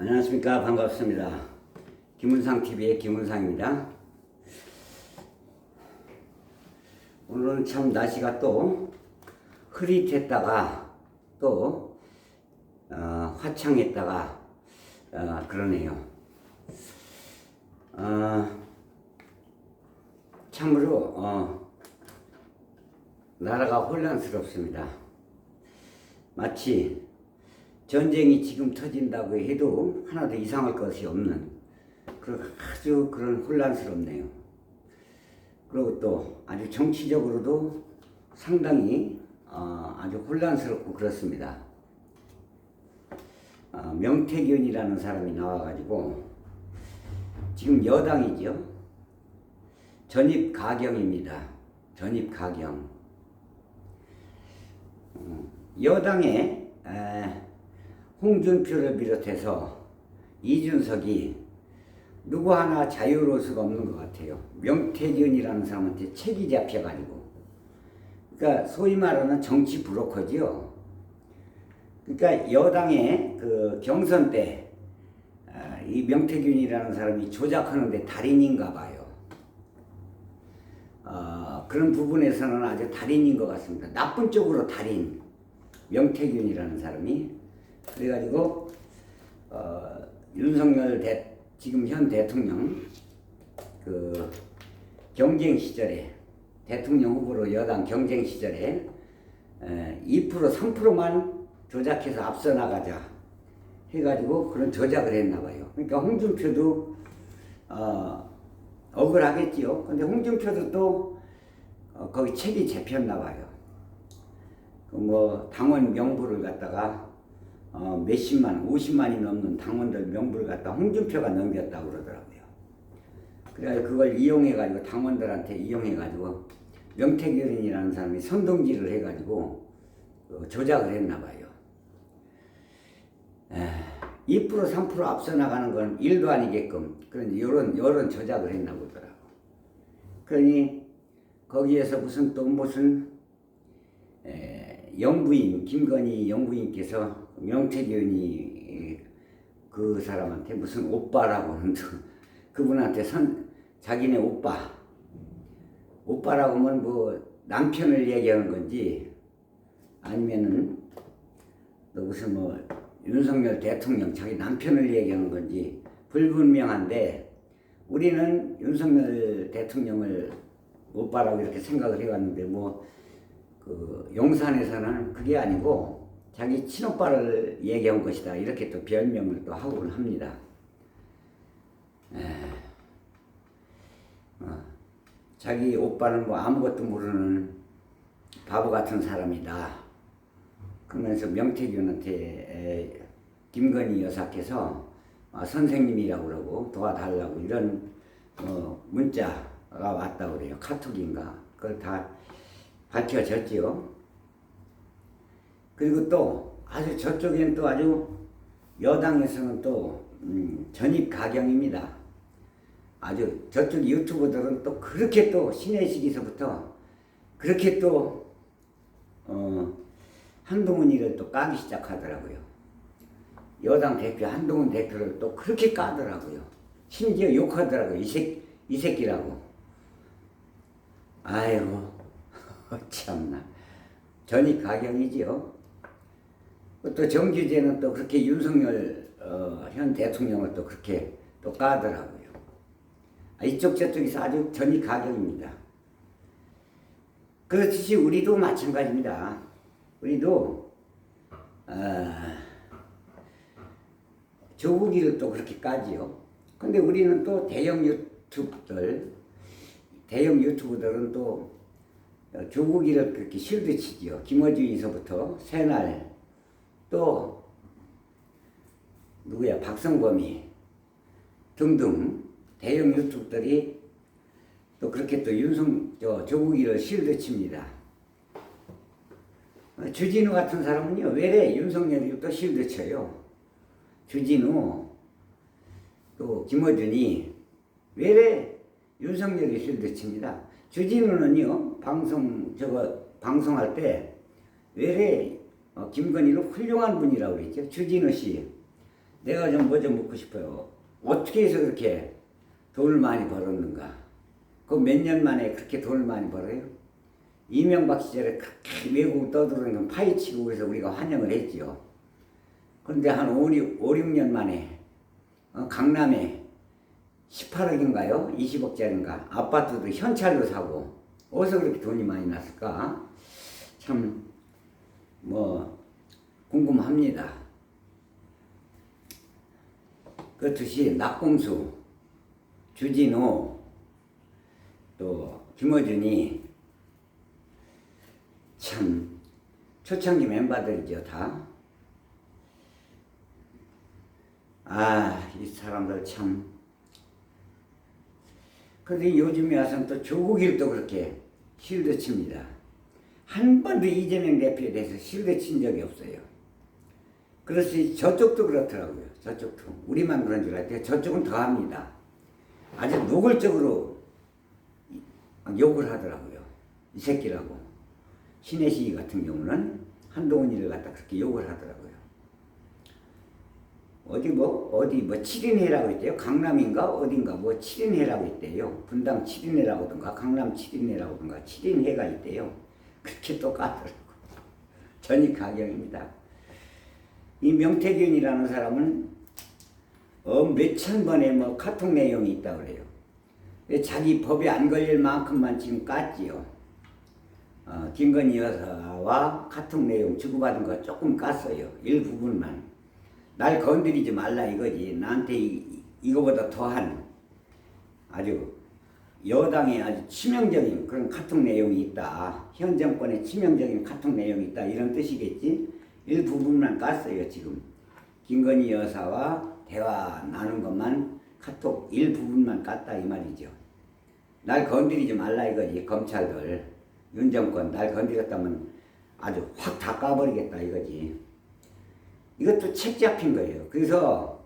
안녕하십니까. 반갑습니다. 김은상TV의 김은상입니다. 오늘은 참 날씨가 또 흐릿했다가 또 화창했다가 그러네요. 참으로 나라가 혼란스럽습니다. 마치 전쟁이 지금 터진다고 해도 하나도 이상할 것이 없는 아주 그런 혼란스럽네요. 그리고 또 아주 정치적으로도 상당히 아주 혼란스럽고 그렇습니다. 명태균이라는 사람이 나와가지고 지금 여당이죠. 전입가경입니다. 전입가경. 여당에 홍준표를 비롯해서 이준석이 누구 하나 자유로울 수가 없는 것 같아요. 명태균이라는 사람한테 책이 잡혀가지고. 그러니까 소위 말하는 정치 브로커지요. 그러니까 여당의 그 경선 때 이 명태균이라는 사람이 조작하는데 달인인가 봐요. 그런 부분에서는 아주 달인인 것 같습니다. 나쁜 쪽으로 달인. 명태균이라는 사람이. 그래가지고 윤석열 지금 현 대통령 그 경쟁 시절에 대통령 후보로 여당 경쟁 시절에 2% 3%만 조작해서 앞서 나가자 해가지고 그런 조작을 했나봐요. 그러니까 홍준표도 억울하겠지요. 근데 홍준표도 또 거기 책이 잡혔나봐요. 그 뭐 당원 명부를 갖다가 몇십만, 50만이 넘는 당원들 명부를 갖다 홍준표가 넘겼다고 그러더라고요. 그래서 그걸 이용해가지고 당원들한테 이용해가지고 명태균이라는 사람이 선동질을 해가지고 조작을 했나봐요. 2% 3% 앞서 나가는 건 일도 아니게끔 그런 요런 조작을 했나 보더라고. 그러니 거기에서 무슨 영부인 김건희 영부인께서 명태균이 그 사람한테 무슨 오빠라고 그분한테 자기네 오빠라고 하면 뭐 남편을 얘기하는 건지 아니면은 또 무슨 뭐 윤석열 대통령 자기 남편을 얘기하는 건지 불분명한데 우리는 윤석열 대통령을 오빠라고 이렇게 생각을 해왔는데 뭐 그 용산에서는 그게 아니고 자기 친오빠를 얘기한 것이다 이렇게 또 변명을 또 하곤 합니다. 자기 오빠는 뭐 아무것도 모르는 바보 같은 사람이다. 그러면서 명태균한테 김건희 여사께서 선생님이라고 그러고 도와달라고 이런 문자가 왔다고 그래요. 카톡인가. 그걸 다 밝혀졌지요. 그리고 또 아주 저쪽에는 또 아주 여당에서는 또 전입가경입니다. 아주 저쪽 유튜버들은 또 그렇게 또 신혜식에서부터 그렇게 또 한동훈이를 또 까기 시작하더라고요. 여당 대표 한동훈 대표를 또 그렇게 까더라고요. 심지어 욕하더라고요. 이 새끼라고. 아이고 참나 전입가경이지요. 또 정규제는 또 그렇게 윤석열 현 대통령을 또 그렇게 또 까더라고요. 이쪽 저쪽에서 아주 전입가경입니다. 그렇듯이 우리도 마찬가지입니다. 우리도 조국이를 또 그렇게 까지요. 근데 우리는 또 대형 유튜브들은 또 조국이를 그렇게 실드치지요. 김어준에서부터 새날 또 누구야 박성범이 등등 대형 유튜브들이 또 그렇게 또 조국이를 실드칩니다. 주진우 같은 사람은요 왜래 윤석열이 또 실드쳐요. 주진우 또 김어준이 왜래 윤석열이 실드칩니다. 주진우는요 방송할 때 왜래 김건희는 훌륭한 분이라고 그랬죠. 주진우 씨 내가 좀 뭐 좀 묻고 싶어요. 어떻게 해서 그렇게 돈을 많이 벌었는가? 그 몇 년 만에 그렇게 돈을 많이 벌어요? 이명박 시절에 그렇게 외국 떠들어오는 건 파헤치고 그래서 우리가 환영을 했죠. 그런데 한 5, 6년 만에 강남에 18억인가요? 20억짜리인가? 아파트도 현찰로 사고 어디서 그렇게 돈이 많이 났을까? 참 뭐 궁금합니다. 그렇듯이 낙공수, 주진우, 또 김어준이 참 초창기 멤버들이죠 다. 이 사람들 참. 그런데 요즘에 와서는 또 조국일도 그렇게 실드 칩니다. 한 번도 이재명 대표에 대해서 실드 친 적이 없어요. 그렇지 저쪽도 그렇더라고요. 저쪽도. 우리만 그런 줄 알았대요. 저쪽은 더 합니다. 아주 노골적으로 욕을 하더라고요. 이 새끼라고. 신혜시 같은 경우는 한동훈이를 갖다 그렇게 욕을 하더라고요. 어디 뭐 7인회라고 있대요. 강남인가 어딘가 뭐 7인회라고 있대요. 분당 7인회라고든가 강남 7인회라고든가 7인회가 있대요. 그렇게 또 까더라고. 전익가경입니다. 이 명태균이라는 사람은 몇천 번의 뭐 카톡 내용이 있다고 그래요. 자기 법에 안 걸릴 만큼만 지금 깠지요. 김건희 여사와 카톡 내용 주고받은 거 조금 깠어요. 일부분만. 날 건드리지 말라 이거지. 나한테 이거보다 더한 아주 여당의 아주 치명적인 그런 카톡 내용이 있다. 현 정권의 치명적인 카톡 내용이 있다. 이런 뜻이겠지. 일부분만 깠어요. 지금 김건희 여사와 대화 나눈 것만 카톡 일부분만 깠다 이 말이죠. 날 건드리지 말라 이거지. 검찰들 윤 정권 날 건드렸다면 아주 확 다 까버리겠다 이거지. 이것도 책 잡힌 거예요. 그래서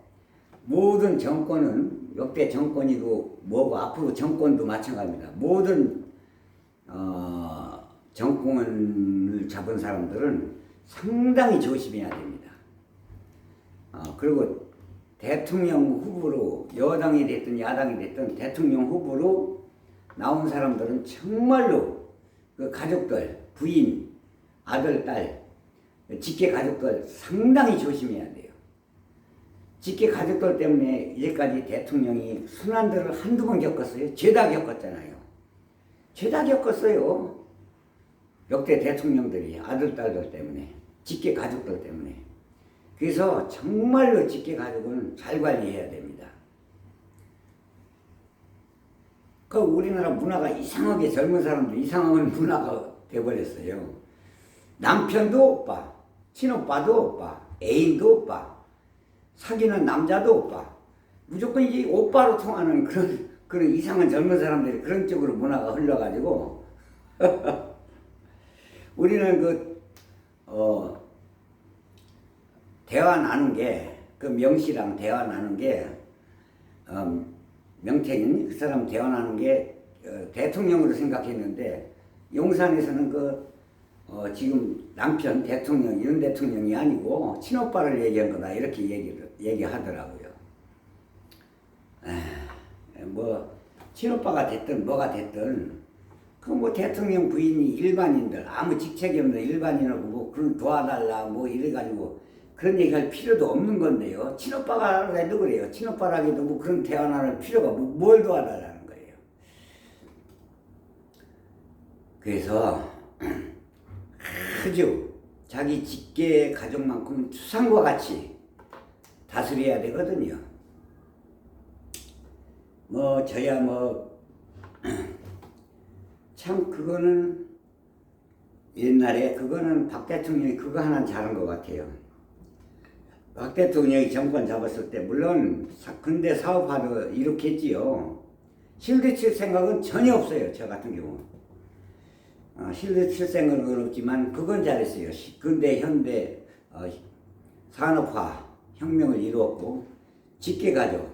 모든 정권은 역대 정권이고 뭐고 앞으로 정권도 마찬가지입니다. 모든 정권을 잡은 사람들은 상당히 조심해야 됩니다. 그리고 대통령 후보로 여당이 됐든 야당이 됐든 대통령 후보로 나온 사람들은 정말로 그 가족들, 부인, 아들, 딸, 직계 가족들 상당히 조심해야 돼요. 직계 가족들 때문에 이제까지 대통령이 순환들을 한두 번 겪었어요. 죄다 겪었잖아요. 죄다 겪었어요. 역대 대통령들이 아들, 딸들 때문에, 직계 가족들 때문에. 그래서 정말로 직계 가족은 잘 관리해야 됩니다. 그 우리나라 문화가 이상하게 젊은 사람들 이상한 문화가 돼버렸어요. 남편도 오빠, 친오빠도 오빠, 애인도 오빠, 사귀는 남자도 오빠. 무조건 이 오빠로 통하는 그런 이상한 젊은 사람들이 그런 쪽으로 문화가 흘러가지고 우리는 대화 나눈 게, 그 명씨랑 대화 나눈 게, 명태균, 그 사람 대화 나눈 게, 대통령으로 생각했는데, 용산에서는 지금 남편 대통령, 윤 대통령이 아니고, 친오빠를 얘기한 거다, 이렇게 얘기하더라고요. 친오빠가 됐든 뭐가 됐든, 대통령 부인이 일반인들, 아무 직책이 없는 일반인하고 그런 도와달라, 이래가지고, 그런 얘기할 필요도 없는 건데요. 친오빠가 해도 그래요. 친오빠라기도 그런 대화 나눌 필요가 뭘 도와달라는 거예요. 그래서 아주 자기 직계 가족만큼은 추상과 같이 다스려야 되거든요. 저야 참 그거는 옛날에 그거는 박 대통령이 그거 하나 잘한 것 같아요. 박 대통령이 정권 잡았을 때 물론 근대 사업화도 이렇게 했지요. 실드 칠 생각은 전혀 없어요. 저 같은 경우. 실드 칠 생각은 없지만 그건 잘했어요. 근대 현대 산업화 혁명을 이루었고 직계가족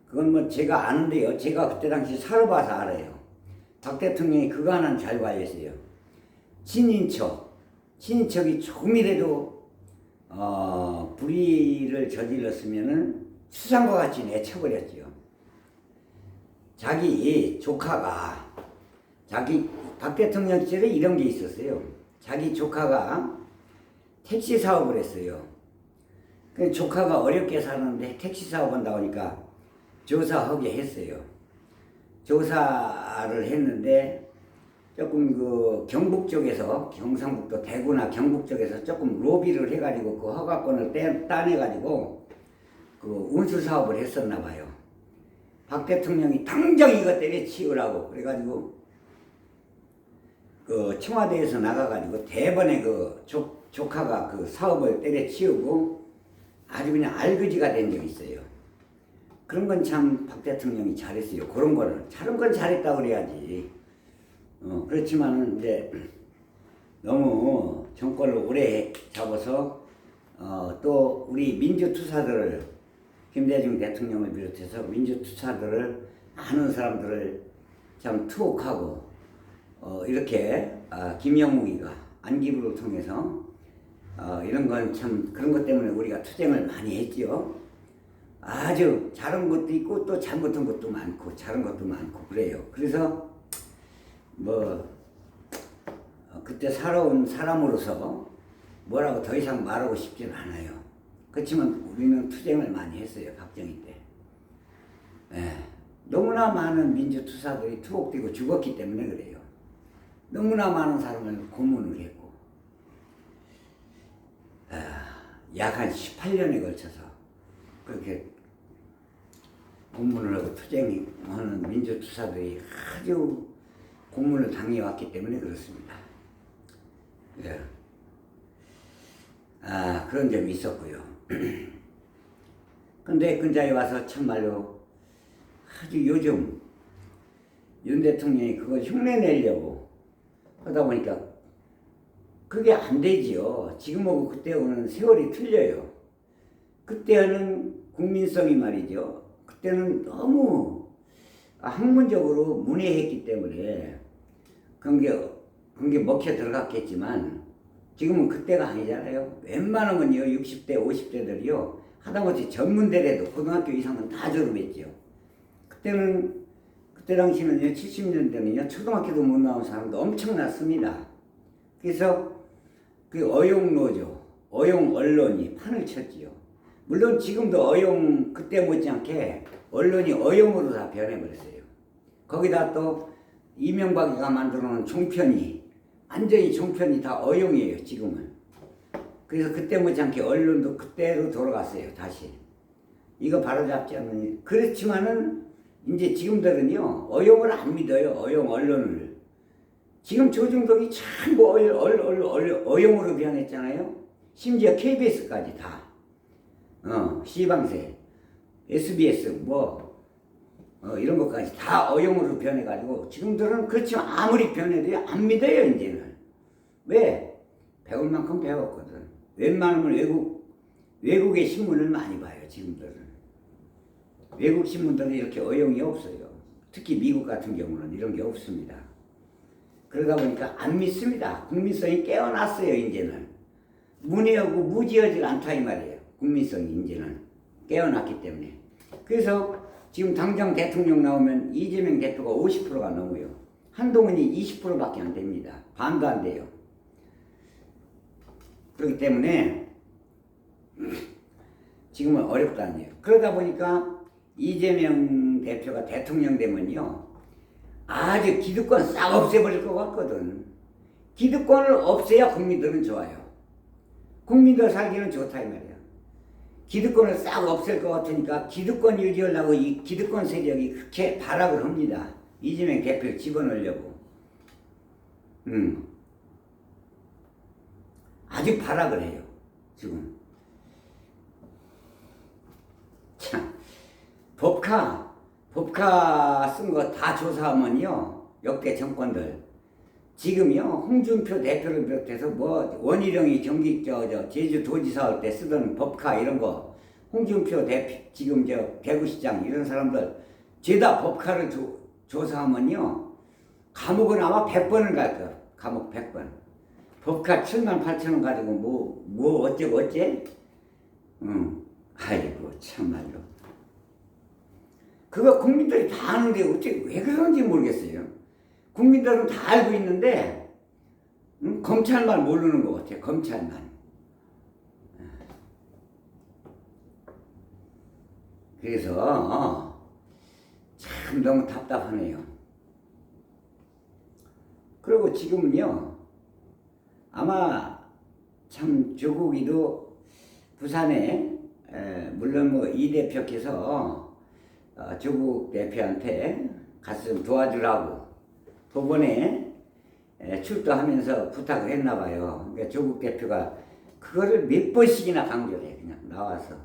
그건 제가 아는데요. 제가 그때 당시 살아봐서 알아요. 박 대통령이 그거 하나는 잘 관리했어요. 친인척이 조금이라도 불의를 저질렀으면은 수상과 같이 내쳐버렸지요. 자기 조카가 박 대통령 시절에 이런 게 있었어요. 자기 조카가 택시 사업을 했어요. 그 조카가 어렵게 사는데 택시 사업 한다고 하니까 조사하게 했어요. 조사를 했는데 조금 그 경북 쪽에서 경상북도 대구나 경북 쪽에서 조금 로비를 해가지고 그 허가권을 따내가지고 그 운수 사업을 했었나 봐요. 박 대통령이 당장 이거 때려치우라고 그래가지고 그 청와대에서 나가가지고 대번에 그 조카가 그 사업을 때려치우고 아주 그냥 알그지가 된 적이 있어요. 그런 건 참 박 대통령이 잘했어요. 그런 거는 다른 건 잘했다고 그래야지. 그렇지만은 이제 너무 정권을 오래 잡아서 또 우리 민주투사들을 김대중 대통령을 비롯해서 민주투사들을 많은 사람들을 참 투옥하고 이렇게 김영욱이가 안기부를 통해서 이런 건 참 그런 것 때문에 우리가 투쟁을 많이 했죠. 아주 잘한 것도 있고 또 잘못한 것도 많고 잘한 것도 많고 그래요. 그래서 뭐 그때 살아온 사람으로서 뭐라고 더 이상 말하고 싶지는 않아요. 그렇지만 우리는 투쟁을 많이 했어요. 박정희 때. 너무나 많은 민주투사들이 투옥되고 죽었기 때문에 그래요. 너무나 많은 사람을 고문을 했고 약 한 18년에 걸쳐서 그렇게 고문을 하고 투쟁하는 민주투사들이 아주 고문을 당해왔기 때문에 그렇습니다. 예. 그런 점이 있었고요. 근데 근자에 와서 참말로 아주 요즘 윤 대통령이 그걸 흉내내려고 하다 보니까 그게 안 되지요. 지금하고 그때하고는 세월이 틀려요. 그때는 국민성이 말이죠. 그때는 너무 학문적으로 문외했기 때문에 그런 게 먹혀 들어갔겠지만 지금은 그때가 아니잖아요. 웬만하면요 60대 50대들이요 하다못해 전문대라도 고등학교 이상은 다 졸업했죠. 그때 당시는요 70년대는요 초등학교도 못 나온 사람도 엄청났습니다. 그래서 그 어용노조, 어용 언론이 판을 쳤지요. 물론 지금도 그때 못지않게 언론이 어용으로 다 변해버렸어요. 거기다 또 이명박이가 만들어놓은 종편이 완전히 종편이 다 어용이에요 지금은. 그래서 그때 못지않게 언론도 그때로 돌아갔어요 다시. 이거 바로잡지 않으니. 그렇지만은 이제 지금들은요 어용을 안 믿어요. 어용 언론을. 지금 조중동이 전부 어용으로 변했잖아요. 심지어 KBS까지 다. C방세, SBS 이런 것까지 다 어용으로 변해가지고 지금들은 그렇지만 아무리 변해도 안 믿어요 이제는. 왜? 배울 만큼 배웠거든. 웬만하면 외국의 신문을 많이 봐요 지금들은. 외국 신문들은 이렇게 어용이 없어요. 특히 미국 같은 경우는 이런 게 없습니다. 그러다 보니까 안 믿습니다. 국민성이 깨어났어요 이제는. 문외하고 무지하지 않다 이 말이에요. 국민성이 이제는 깨어났기 때문에. 그래서 지금 당장 대통령 나오면 이재명 대표가 50%가 넘어요. 한동훈이 20%밖에 안 됩니다. 반도 안 돼요. 그렇기 때문에 지금은 어렵다는 얘기예요. 그러다 보니까 이재명 대표가 대통령 되면요 아주 기득권 싹 없애버릴 것 같거든. 기득권을 없애야 국민들은 좋아요. 국민들 살기는 좋다 이 말이야. 기득권을 싹 없앨 것 같으니까 기득권 유지하려고 이 기득권 세력이 그렇게 발악을 합니다. 이재명 대표를 집어넣으려고. 아주 발악을 해요 지금. 참 법카 쓴 거 다 조사하면요 역대 정권들 지금요 홍준표 대표를 비롯해서 원희룡이 제주도지사 할 때 쓰던 법카 이런 거 홍준표 대표 지금 대구시장 이런 사람들 죄다 법카를 조사하면요 감옥은 아마 100번을 갈 거야. 감옥 100번. 법카 78,000원 가지고 뭐 어쩌고 어째? 아이고 참말로. 그거 국민들이 다 아는데 어째 왜 그런지 모르겠어요. 국민들은 다 알고 있는데 검찰만 모르는 것 같아요. 검찰만. 그래서 참 너무 답답하네요. 그리고 지금은요 아마 참 조국이도 부산에 물론 뭐 이 대표께서 조국 대표한테 갔으면 도와주라고 법원에 출두하면서 부탁을 했나 봐요. 그러니까 조국 대표가 그거를 몇 번씩이나 강조를 해. 그냥 나와서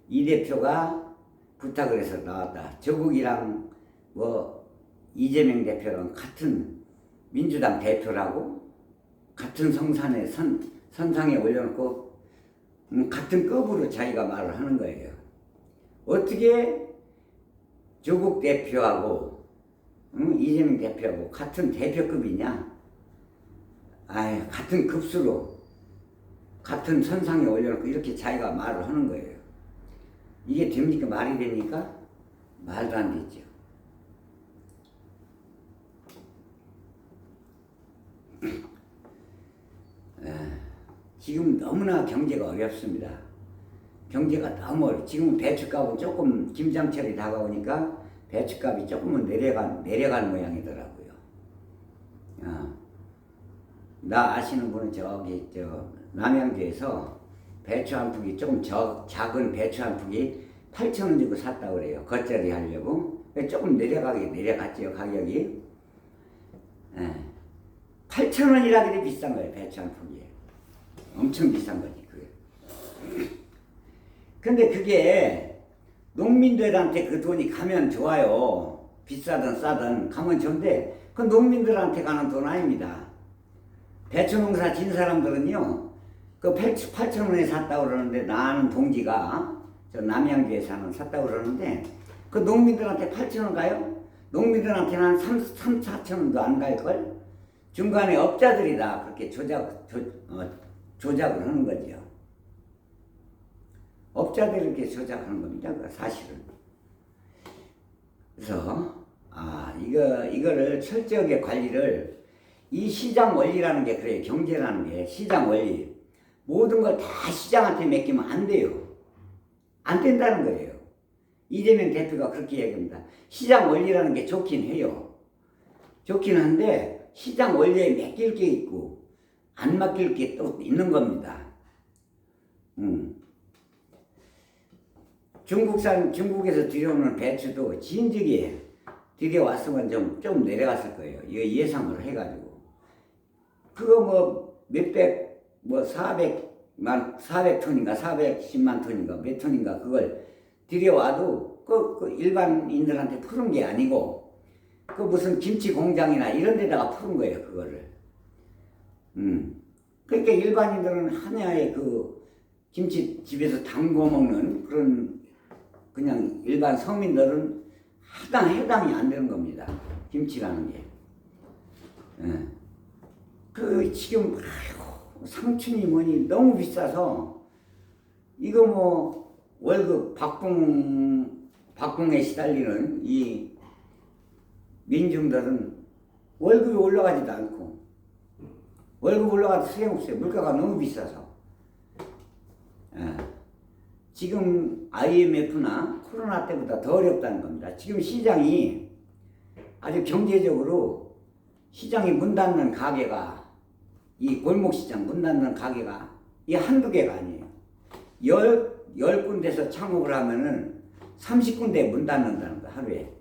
이 대표가 부탁을 해서 나왔다. 조국이랑 뭐 이재명 대표랑 같은 민주당 대표라고 같은 성산에 선상에 올려놓고 같은 급으로 자기가 말을 하는 거예요. 어떻게 조국 대표하고 이재명 대표하고 같은 대표급이냐? 아유, 같은 급수로 같은 선상에 올려놓고 이렇게 자기가 말을 하는 거예요. 이게 됩니까? 말이 됩니까? 말도 안 되죠. 지금 너무나 경제가 어렵습니다. 경제가 너무 어려워. 지금 배추값은 조금 김장철이 다가오니까 배추값이 조금은 내려간 모양이더라고요. 나 아시는 분은 저기 남양주에서 배추 한 푸기 조금 작은 배추 한 푸기 8,000원 주고 샀다고 그래요. 겉절이 하려고. 조금 내려갔죠 가격이. 8,000원이라 그래 비싼 거예요. 배추 한 푸기에. 엄청 비싼 거지 그게. 근데 그게 농민들한테 그 돈이 가면 좋아요. 비싸든 싸든 가면 좋은데 그 농민들한테 가는 돈 아닙니다. 배추 농사 진 사람들은요 그 8,000원에 샀다고 그러는데 나는 동지가 저 남양주에 샀다고 그러는데 그 농민들한테 8,000원 가요? 농민들한테는 한 4,000원도 안 갈걸? 중간에 업자들이 다 그렇게 조작을 하는 거죠. 업자들이 이렇게 조작하는 겁니다. 사실은. 그래서 이거를 철저하게 관리를 이 시장 원리라는 게 그래요. 경제라는 게 시장 원리. 모든 걸 다 시장한테 맡기면 안 돼요. 안 된다는 거예요. 이재명 대표가 그렇게 얘기합니다. 시장 원리라는 게 좋긴 해요. 좋긴 한데 시장 원리에 맡길 게 있고 안 맡길 게 또 있는 겁니다. 중국에서 들여오는 배추도 진즉에 들여왔으면 좀 내려갔을 거예요. 이거 예상을 해가지고. 그거 뭐 몇백, 400톤인가 410만 톤인가 몇 톤인가 그걸 들여와도 그 일반인들한테 푸는 게 아니고 그 무슨 김치 공장이나 이런 데다가 푸는 거예요. 그거를. 그러니까 일반인들은 하나의 그 김치집에서 담궈 먹는 그런 그냥 일반 서민들은 해당이 안 되는 겁니다. 김치라는 게. 그 지금 상춘이 뭐니 너무 비싸서 이거 뭐 월급 박봉에 시달리는 이 민중들은 월급이 올라가지도 않고 월급 올라가도 소용없어요. 물가가 너무 비싸서. 지금 IMF나 코로나 때보다 더 어렵다는 겁니다. 지금 시장이 아주 경제적으로 시장이 문 닫는 가게가 이 골목시장 문 닫는 가게가 이 한두 개가 아니에요. 10군데서 창업을 하면은 30군데 문 닫는다는 거 하루에.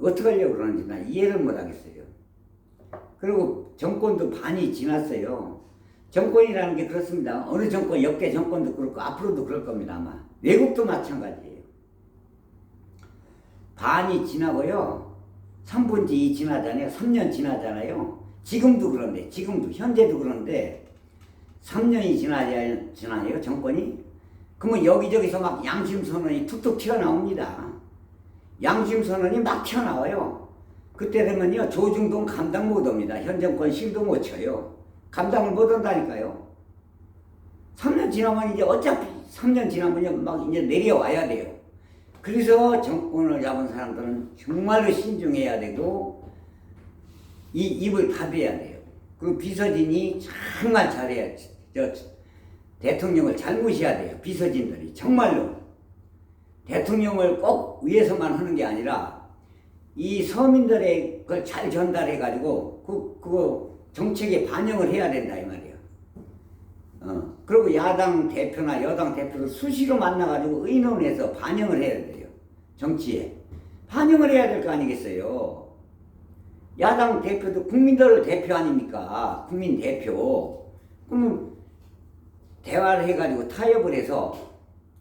어떻게 하려고 그러는지 나 이해를 못 하겠어요. 그리고 정권도 반이 지났어요. 정권이라는 게 그렇습니다. 어느 정권, 역대 정권도 그렇고 앞으로도 그럴 겁니다. 아마 외국도 마찬가지예요. 반이 지나고요. 3분지 2 지나잖아요. 3년 지나잖아요. 지금도 그런데 지금도 현재도 그런데 3년이 지나요 정권이. 그러면 여기저기서 막 양심선언이 툭툭 튀어나옵니다. 양심선언이 막 튀어나와요. 그때 되면요 조중동 감당 못합니다. 현 정권 실도 못 쳐요. 감당을 못 한다니까요. 3년 지나면 이제 어차피 3년 지나면 막 이제 내려와야 돼요. 그래서 정권을 잡은 사람들은 정말로 신중해야 되고 이 입을 닫아야 돼요. 그 비서진이 정말 잘해야 대통령을 잘 모셔야 돼요. 비서진들이 정말로 대통령을 꼭 위해서만 하는 게 아니라 이 서민들의 걸 잘 전달해 가지고 그거 정책에 반영을 해야 된다 이 말이에요. 그리고 야당 대표나 여당 대표를 수시로 만나가지고 의논해서 반영을 해야 돼요. 정치에. 반영을 해야 될 거 아니겠어요. 야당 대표도 국민들을 대표 아닙니까? 국민 대표. 그러면 대화를 해가지고 타협을 해서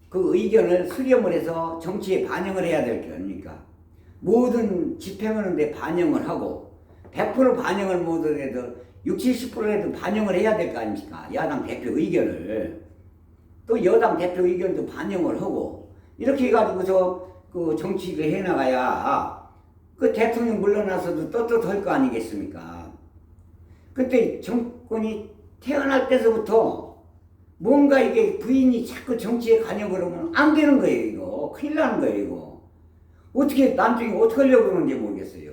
그 의견을 수렴을 해서 정치에 반영을 해야 될 게 아닙니까? 모든 집행하는데 반영을 하고 100% 반영을 못해도 60, 70%라도 반영을 해야 될 거 아닙니까? 야당 대표 의견을. 또 여당 대표 의견도 반영을 하고 이렇게 해가지고서 그 정치를 해나가야 그 대통령 물러나서도 떳떳할 거 아니겠습니까? 그때 정권이 태어날 때서부터 뭔가 이게 부인이 자꾸 정치에 관여를 하면 안 되는 거예요, 이거. 큰일 나는 거예요, 이거. 어떻게, 나중에 어떻게 하려고 그러는지 모르겠어요.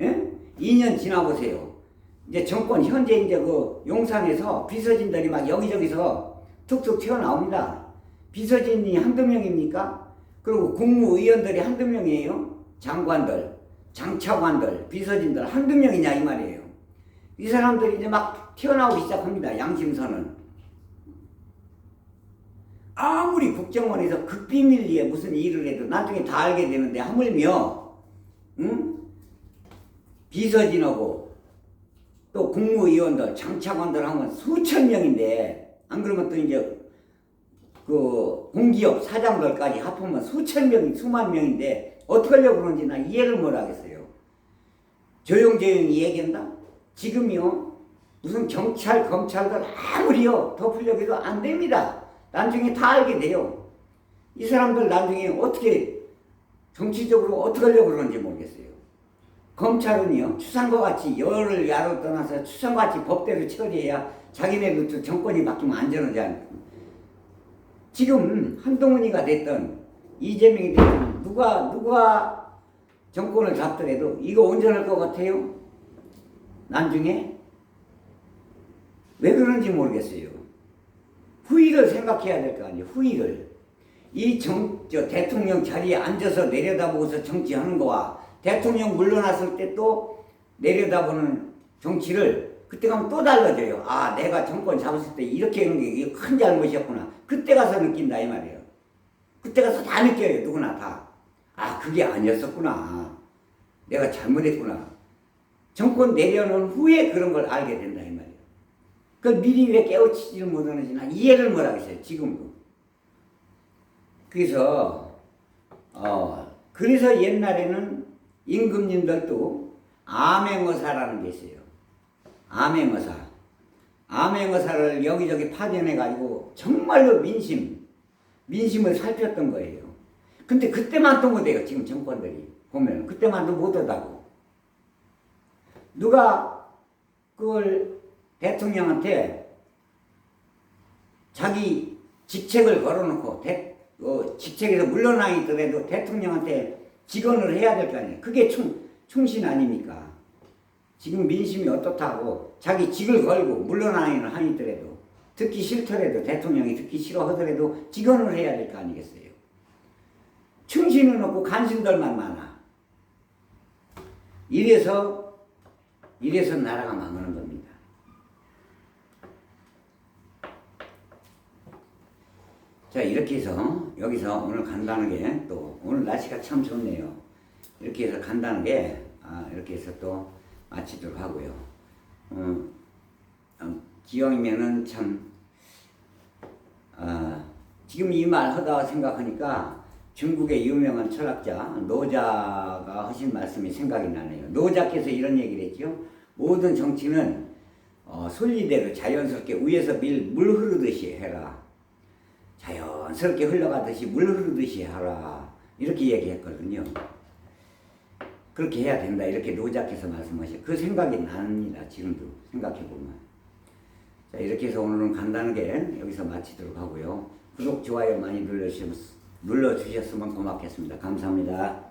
예? 2년 지나보세요. 이제 정권, 현재 이제 그 용산에서 비서진들이 막 여기저기서 툭툭 튀어나옵니다. 비서진이 한두 명입니까? 그리고 국무위원들이 한두 명이에요. 장관들, 장차관들, 비서진들 한두 명이냐 이 말이에요. 이 사람들이 이제 막 튀어나오기 시작합니다. 양심선은. 아무리 국정원에서 극비밀리에 무슨 일을 해도 나중에 다 알게 되는데 하물며 비서진하고 또 국무위원들, 장차관들 하면 수천 명인데 안 그러면 또 이제 그 공기업 사장들까지 합하면 수천 명이 수만 명인데 어떻게 하려고 그러는지 나 이해를 못 하겠어요. 조용조용히 얘기한다? 지금요 무슨 경찰, 검찰들 아무리요 덮으려고 해도 안 됩니다. 나중에 다 알게 돼요. 이 사람들 나중에 어떻게 정치적으로 어떻게 하려고 그러는지 모르겠어요. 검찰은요 추상과 같이 열을 야로 떠나서 추상과 같이 법대로 처리해야 자기네도 정권이 바뀌면 안전하지 않습니까? 지금 한동훈이가 됐던 이재명이 됐던 누가 정권을 잡더라도 이거 온전할 것 같아요? 나중에? 왜 그런지 모르겠어요. 후위를 생각해야 될 거 아니에요. 후위를. 저 대통령 자리에 앉아서 내려다보고서 정치하는 거와 대통령 물러났을 때 또 내려다보는 정치를 그때 가면 또 달라져요. 아, 내가 정권 잡았을 때 이렇게 하는 게 큰 잘못이었구나. 그때 가서 느낀다 이 말이에요. 그때 가서 다 느껴요. 누구나 다. 아, 그게 아니었었구나. 내가 잘못했구나. 정권 내려놓은 후에 그런 걸 알게 된다 이 말이에요. 그걸 미리 왜 깨우치지를 못하는지 나 이해를 못하겠어요. 지금도. 그래서 옛날에는 임금님들도 암행어사라는 게 있어요. 암행어사. 암행어사를 여기저기 파견해가지고 정말로 민심을 살폈던 거예요. 근데 그때만 또 못해요. 지금 정권들이 보면 그때만도 못하다고. 누가 그걸 대통령한테 자기 직책을 걸어놓고 직책에서 물러나 있더라도 대통령한테 직언을 해야 될 거 아니에요. 그게 충신 아닙니까? 지금 민심이 어떻다고 자기 직을 걸고 물러나는 한이 있더라도 듣기 싫더라도 대통령이 듣기 싫어하더라도 직언을 해야 될 거 아니겠어요. 충신은 없고 간신들만 많아. 이래서 나라가 망하는 겁니다. 자, 이렇게 해서 여기서 오늘 간단하게 또 오늘 날씨가 참 좋네요. 이렇게 해서 간단하게 이렇게 해서 또 마치도록 하고요. 기왕이면은 참 지금 이 말 하다 생각하니까 중국의 유명한 철학자 노자가 하신 말씀이 생각이 나네요. 노자께서 이런 얘기를 했죠. 모든 정치는 순리대로 자연스럽게 위에서 물 흐르듯이 해라. 자연스럽게 흘러가듯이 물 흐르듯이 하라. 이렇게 얘기했거든요. 그렇게 해야 된다. 이렇게 노자께서 말씀하셔. 그 생각이 납니다. 지금도 생각해보면. 이렇게 해서 오늘은 간단하게 여기서 마치도록 하고요. 구독, 좋아요 많이 눌러주셨으면 고맙겠습니다. 감사합니다.